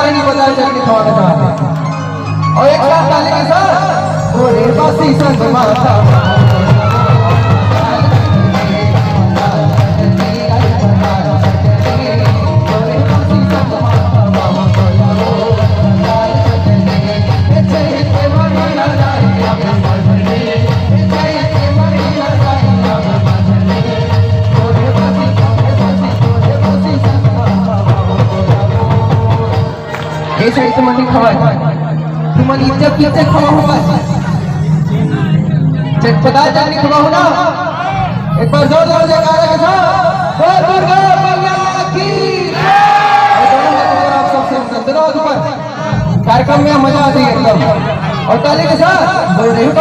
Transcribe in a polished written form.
नारंगी बाजार चल के खवाना चाहते हैं और एक साथ ताली के साथ गोरे बासी संग माता साइड से मंडी खवा तुम्हारी इज्जत किससे खवा होगा पता जाने खवा होना एक बार जोर जोर जयकारा के साथ बोल दुर्गा मैया की आप सबसे दोनों ऊपर कार्यक्रम में मजा आती है एकदम और ताली के साथ बोल रही हूँ